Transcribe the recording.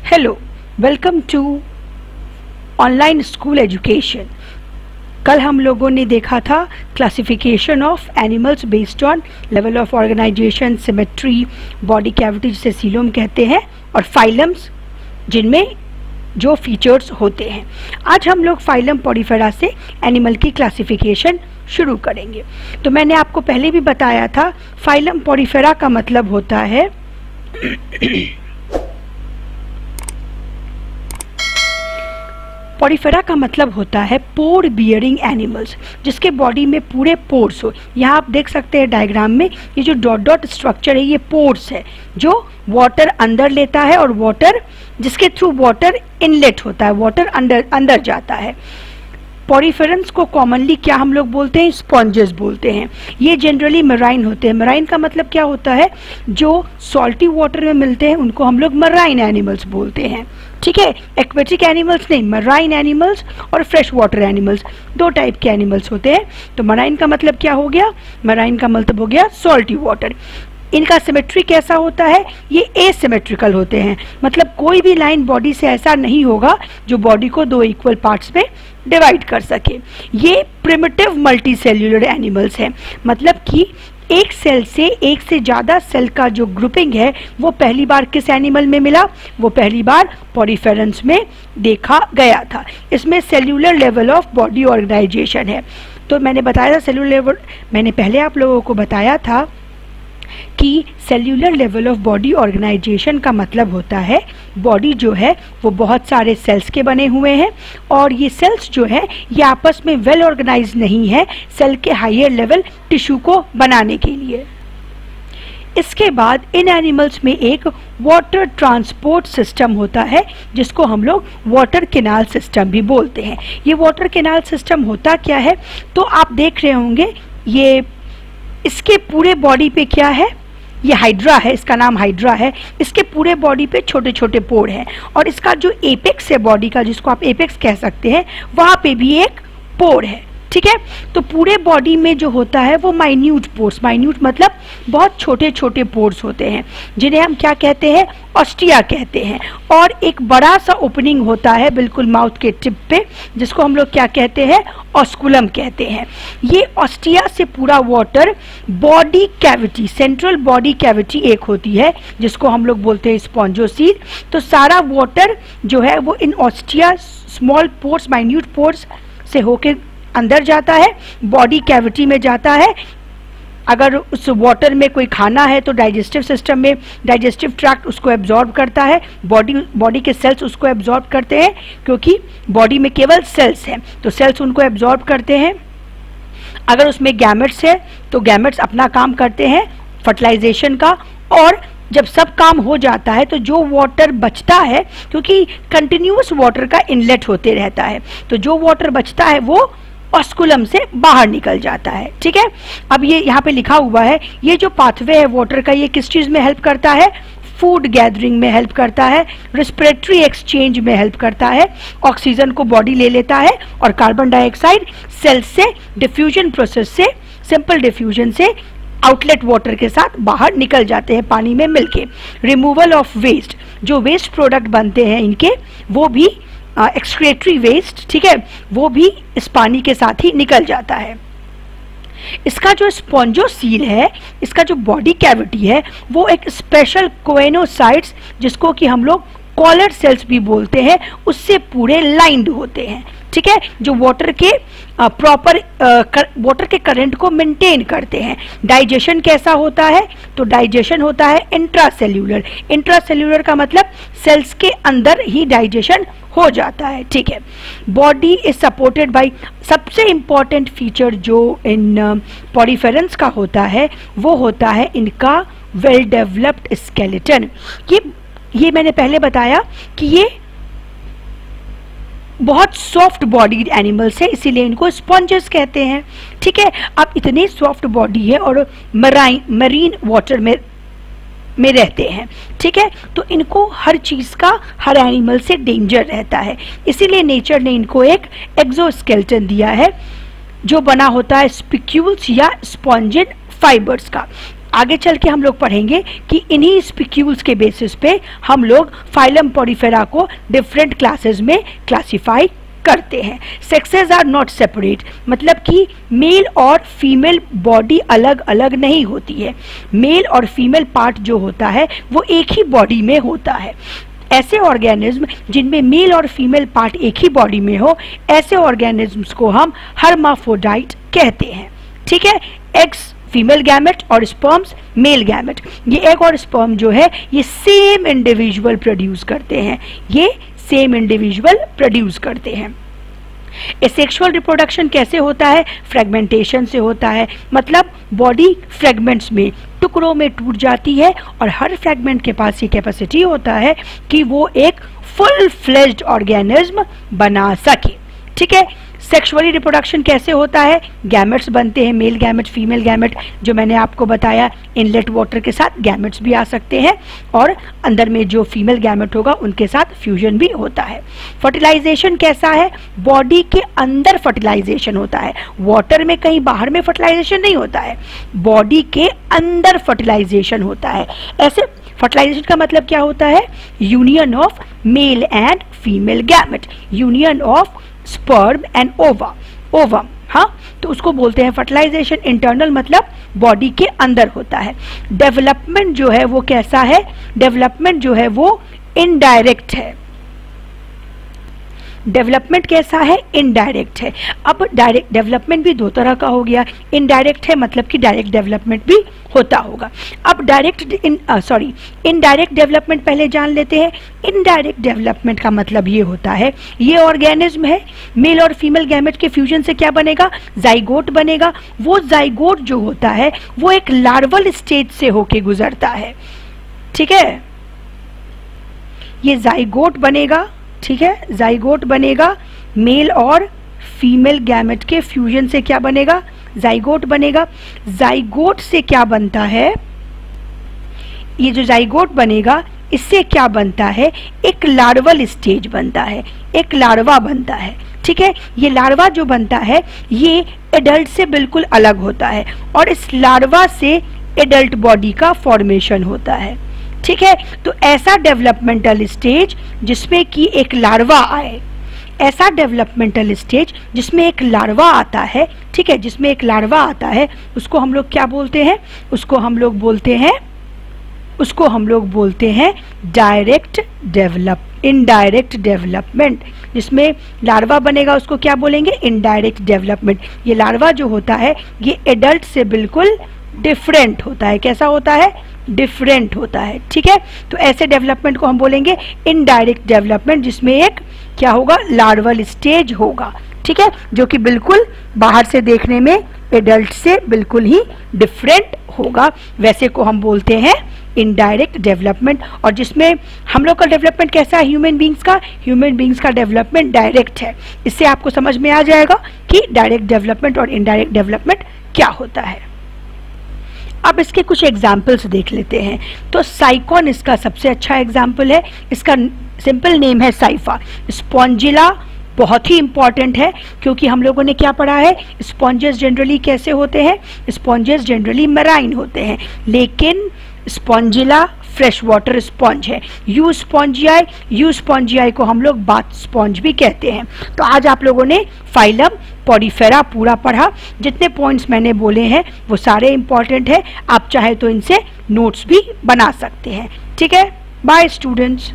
Hello, welcome to online school education. कल हम लोगों ने देखा था classification of animals based on level of organisation, symmetry, body cavity जिसे सीलोम कहते हैं, और फाइलम्स जिनमें जो फीचर्स होते हैं। आज हम लोग फाइलम पॉडीफेरा से एनिमल की क्लासिफिकेशन शुरू करेंगे। तो मैंने आपको पहले भी बताया था, फाइलम पॉडीफेरा का मतलब होता है पॉडीफेरा का मतलब होता है पोर बियरिंग एनिमल्स, जिसके बॉडी में पूरे पोर्स हो। यहाँ आप देख सकते हैं डायग्राम में, ये जो डॉट डॉट स्ट्रक्चर है ये पोर्स है जो वाटर अंदर लेता है और वाटर जिसके थ्रू वाटर इनलेट होता है, वाटर अंदर जाता है। पॉडीफेरन्स को कॉमनली क्या हम लोग बोलते हैं? स्पॉन्जेस बोलते हैं। ये जनरली मराइन होते हैं। मराइन का मतलब क्या होता है? जो सॉल्टी वाटर में मिलते हैं उनको हम लोग मराइन एनिमल्स बोलते हैं। ठीक है, एक्वेटिक एनिमल्स नहीं, मराइन एनिमल्स और फ्रेश वाटर एनिमल्स, दो टाइप के एनिमल्स होते हैं। तो मराइन का मतलब क्या हो गया? मराइन का मतलब हो गया सॉल्टी वाटर। इनका सिमेट्री कैसा होता है? ये एसिमेट्रिकल होते हैं, मतलब कोई भी लाइन बॉडी से ऐसा नहीं होगा जो बॉडी को दो इक्वल पार्ट्स में डिवाइड कर सके। ये प्रिमिटिव मल्टी सेल्यूलर एनिमल्स हैं, मतलब कि एक सेल से एक से ज़्यादा सेल का जो ग्रुपिंग है वो पहली बार किस एनिमल में मिला? वो पहली बार पॉडीफेरन्स में देखा गया था। इसमें cellular level of body organisation है। तो मैंने बताया था सेल्यूलर लेवल, मैंने पहले आप लोगों को बताया था कि cellular level of body organisation का मतलब होता है बॉडी जो है वो बहुत सारे सेल्स के बने हुए हैं, और ये सेल्स जो है ये आपस में वेल ऑर्गेनाइज नहीं है सेल के हायर लेवल टिश्यू को बनाने के लिए। इसके बाद इन एनिमल्स में एक वाटर ट्रांसपोर्ट सिस्टम होता है जिसको हम लोग वाटर कैनाल सिस्टम भी बोलते हैं। ये वाटर कैनाल सिस्टम होता क्या है? तो आप देख रहे होंगे ये इसके पूरे बॉडी पे क्या है? ये हाइड्रा है, इसका नाम हाइड्रा है। इसके पूरे बॉडी पे छोटे छोटे पोर हैं, और इसका जो एपेक्स है बॉडी का, जिसको आप एपेक्स कह सकते हैं, वहाँ पे भी एक पोर है। ठीक है, तो पूरे बॉडी में जो होता है वो माइन्यूट पोर्स, माइन्यूट मतलब बहुत छोटे छोटे पोर्स होते हैं, जिन्हें हम क्या कहते हैं? ऑस्टिया कहते हैं। और एक बड़ा सा ओपनिंग होता है बिल्कुल माउथ के टिप पे, जिसको हम लोग क्या कहते हैं? ऑस्कुलम कहते हैं। ये ऑस्टिया से पूरा water body cavity, central body cavity एक होती है जिसको हम लोग बोलते हैं स्पॉन्जोसील। तो सारा वाटर जो है वो in ostia small pores, minute pores से होकर अंदर जाता है, बॉडी कैविटी में जाता है। अगर उस वाटर में कोई खाना है तो डाइजेस्टिव सिस्टम में डाइजेस्टिव ट्रैक्ट उसको एब्जॉर्ब करता है, बॉडी के सेल्स उसको एब्जॉर्ब करते हैं, क्योंकि बॉडी में केवल सेल्स हैं तो सेल्स उनको एब्जॉर्ब करते हैं। अगर उसमें गैमेट्स है तो गैमेट्स अपना काम करते हैं फर्टिलाइजेशन का, और जब सब काम हो जाता है तो जो वाटर बचता है, क्योंकि कंटिन्यूअस वाटर का इनलेट होते रहता है, तो जो वाटर बचता है वो ऑस्कुलम से बाहर निकल जाता है। ठीक है, अब ये यहाँ पे लिखा हुआ है, ये जो पाथवे है वाटर का, ये किस चीज़ में हेल्प करता है? फूड गैदरिंग में हेल्प करता है, रिस्पिरेटरी एक्सचेंज में हेल्प करता है। ऑक्सीजन को बॉडी ले लेता है और कार्बन डाइऑक्साइड सेल से डिफ्यूजन प्रोसेस से, सिंपल डिफ्यूजन से आउटलेट वाटर के साथ बाहर निकल जाते हैं पानी में मिलके। रिमूवल ऑफ वेस्ट, जो वेस्ट प्रोडक्ट बनते हैं इनके, वो भी एक्सक्रीटरी वेस्ट, ठीक है, वो भी इस पानी के साथ ही निकल जाता है। इसका जो स्पॉन्जोसील है, इसका जो बॉडी कैविटी है, वो एक स्पेशल कोएनोसाइट्स, जिसको कि हम लोग कॉलर सेल्स भी बोलते हैं, उससे पूरे लाइंड होते हैं। ठीक है, जो वाटर के प्रॉपर वाटर के करंट को मेंटेन करते हैं। डाइजेशन कैसा होता है? तो डाइजेशन होता है इंट्रासेल्यूलर। इंट्रासेल्यूलर का मतलब सेल्स के अंदर ही डाइजेशन हो जाता है। ठीक है, बॉडी इज सपोर्टेड बाय, सबसे इंपॉर्टेंट फीचर जो इन पॉडीफेरन्स का होता है वो होता है इनका वेल डेवलप्ड स्केलेटन। ये मैंने पहले बताया कि ये बहुत सॉफ्ट बॉडीड एनिमल्स है, इसीलिए इनको स्पॉन्जेस कहते हैं। ठीक है, अब इतनी सॉफ्ट बॉडी है और मरीन वाटर में रहते हैं। ठीक है, तो इनको हर चीज़ का, हर एनिमल से डेंजर रहता है, इसीलिए नेचर ने इनको एक एक्सोस्केलेटन दिया है जो बना होता है स्पिक्यूल्स या स्पॉन्जिन फाइबर्स का। आगे चल के हम लोग पढ़ेंगे कि इन्हीं स्पिक्यूल्स के बेसिस पे हम लोग फाइलम पॉरीफेरा को डिफरेंट क्लासेस में क्लासिफाई करते हैं। सेक्सेस आर नॉट सेपरेट, मतलब कि मेल और फीमेल बॉडी अलग अलग नहीं होती है। मेल और फीमेल पार्ट जो होता है वो एक ही बॉडी में होता है। ऐसे ऑर्गेनिज्म जिनमें मेल और फीमेल पार्ट एक ही बॉडी में हो, ऐसे ऑर्गेनिज्म्स को हम हर्माफ्रोडाइट कहते हैं। ठीक है, एग्स फीमेल गैमेट और स्पर्म्स मेल गैमेट। ये एग और स्पर्म जो है ये सेम इंडिविजुअल प्रोड्यूस करते हैं, ये सेम इंडिविजुअल प्रोड्यूस करते हैं। एसेक्सुअल रिप्रोडक्शन कैसे होता है? फ्रेगमेंटेशन से होता है, मतलब बॉडी फ्रेगमेंट्स में, टुकड़ों में टूट जाती है और हर फ्रेगमेंट के पास ये कैपेसिटी होता है कि वो एक फुल फ्लेज्ड ऑर्गेनिज्म बना सके। ठीक है, सेक्सुअली रिप्रोडक्शन कैसे होता है? गैमेट्स बनते हैं, मेल गैमेट फीमेल गैमेट, जो मैंने आपको बताया इनलेट वाटर के साथ गैमेट्स भी आ सकते हैं और अंदर में जो फीमेल गैमेट होगा उनके साथ फ्यूजन भी होता है। फर्टिलाइजेशन कैसा है? बॉडी के अंदर फर्टिलाइजेशन होता है, वाटर में कहीं बाहर में फर्टिलाइजेशन नहीं होता है, बॉडी के अंदर फर्टिलाइजेशन होता है। ऐसे फर्टिलाइजेशन का मतलब क्या होता है? Union of male and female gamete, union of sperm and ovum, हाँ, तो उसको बोलते हैं फर्टिलाइजेशन। इंटरनल मतलब बॉडी के अंदर होता है। डेवलपमेंट जो है वो कैसा है? डेवलपमेंट जो है वो इनडायरेक्ट है। डेवलपमेंट कैसा है? इनडायरेक्ट है। अब डायरेक्ट डेवलपमेंट भी दो तरह का हो गया, इनडायरेक्ट है मतलब कि डायरेक्ट डेवलपमेंट भी होता होगा। अब इनडायरेक्ट डेवलपमेंट पहले जान लेते हैं। इनडायरेक्ट डेवलपमेंट का मतलब ये होता है, ये ऑर्गेनिज्म है, मेल और फीमेल गैमेट के फ्यूजन से क्या बनेगा? जाइगोट बनेगा। वो जाइगोट जो होता है वो एक लार्वल स्टेज से होके गुजरता है। ठीक है, ये जाइगोट बनेगा। ठीक है, जाइगोट बनेगा, मेल और फीमेल गैमेट के फ्यूजन से क्या बनेगा? जाइगोट बनेगा। जाइगोट से क्या बनता है? ये जो जाइगोट बनेगा इससे क्या बनता है? एक लार्वल स्टेज बनता है, एक लार्वा बनता है। ठीक है, ये लार्वा जो बनता है ये एडल्ट से बिल्कुल अलग होता है और इस लार्वा से एडल्ट बॉडी का फॉर्मेशन होता है। ठीक है, तो ऐसा डेवलपमेंटल स्टेज जिसमें कि एक लार्वा आए, ऐसा डेवलपमेंटल स्टेज जिसमें एक लार्वा आता है, ठीक है, जिसमें एक लार्वा आता है, उसको हम लोग क्या बोलते हैं? उसको हम लोग बोलते हैं इनडायरेक्ट डेवलपमेंट। जिसमें लार्वा बनेगा उसको क्या बोलेंगे? Indirect development. ये लार्वा जो होता है ये एडल्ट से बिल्कुल डिफरेंट होता है। कैसा होता है? डिफरेंट होता है। ठीक है, तो ऐसे डेवलपमेंट को हम बोलेंगे इनडायरेक्ट डेवलपमेंट, जिसमें एक क्या होगा? लार्वल स्टेज होगा। ठीक है, जो कि बिल्कुल बाहर से देखने में एडल्ट से बिल्कुल ही डिफरेंट होगा, वैसे को हम बोलते हैं इनडायरेक्ट डेवलपमेंट। और जिसमें हम लोग का डेवलपमेंट कैसा है? ह्यूमन बींग्स का डेवलपमेंट डायरेक्ट है। इससे आपको समझ में आ जाएगा कि डायरेक्ट डेवलपमेंट और इनडायरेक्ट डेवलपमेंट क्या होता है। अब इसके कुछ एग्जाम्पल्स देख लेते हैं। तो साइकॉन इसका सबसे अच्छा एग्जाम्पल है। इसका सिंपल नेम है साइफा। स्पॉन्जिला बहुत ही इंपॉर्टेंट है क्योंकि हम लोगों ने क्या पढ़ा है? स्पॉन्जेस जनरली कैसे होते हैं? स्पॉन्जेस जनरली मैराइन होते हैं, लेकिन स्पॉन्जिला फ्रेश वाटर स्पॉन्ज है। यू स्पॉन्जियाई को हम लोग बाथ स्पॉन्ज भी कहते हैं। तो आज आप लोगों ने फाइलम पॉरीफेरा पूरा पढ़ा। जितने पॉइंट्स मैंने बोले हैं वो सारे इंपॉर्टेंट है, आप चाहे तो इनसे नोट्स भी बना सकते हैं। ठीक है, बाय स्टूडेंट्स।